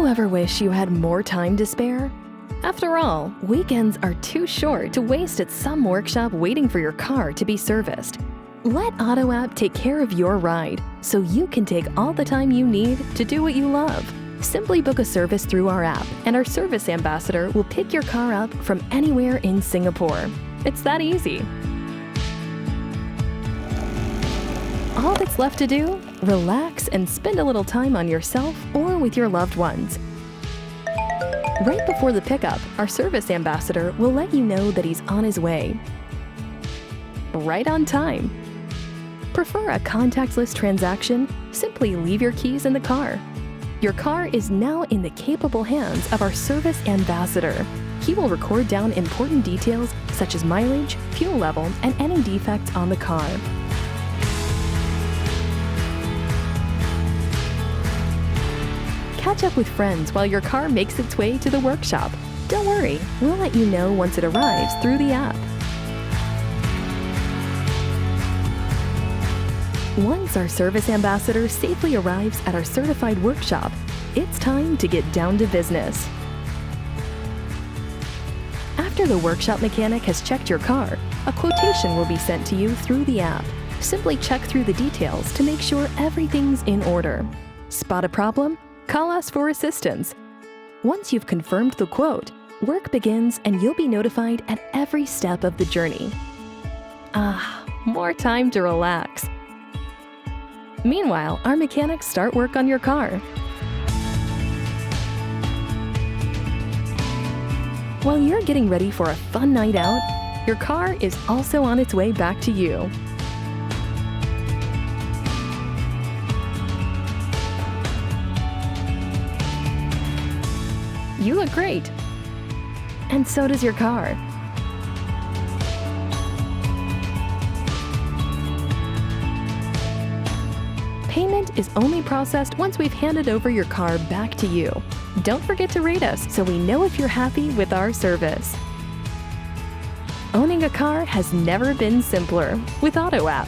you ever wish you had more time to spare? After all, weekends are too short to waste at some workshop waiting for your car to be serviced. Let AutoApp take care of your ride so you can take all the time you need to do what you love. Simply book a service through our app, and our service ambassador will pick your car up from anywhere in Singapore. It's that easy. All that's left to do? Relax and spend a little time on yourself or with your loved ones. Right before the pickup, our service ambassador will let you know that he's on his way. Right on time. Prefer a contactless transaction? Simply leave your keys in the car. Your car is now in the capable hands of our service ambassador. He will record down important details such as mileage, fuel level, and any defects on the car. Catch up with friends while your car makes its way to the workshop. Don't worry, we'll let you know once it arrives through the app. Once our service ambassador safely arrives at our certified workshop, it's time to get down to business. After the workshop mechanic has checked your car, a quotation will be sent to you through the app. Simply check through the details to make sure everything's in order. Spot a problem? Call us for assistance. Once you've confirmed the quote, work begins and you'll be notified at every step of the journey. More time to relax. Meanwhile, our mechanics start work on your car. While you're getting ready for a fun night out, your car is also on its way back to you. You look great. And so does your car. Payment is only processed once we've handed over your car back to you. Don't forget to rate us so we know if you're happy with our service. Owning a car has never been simpler with AutoApp.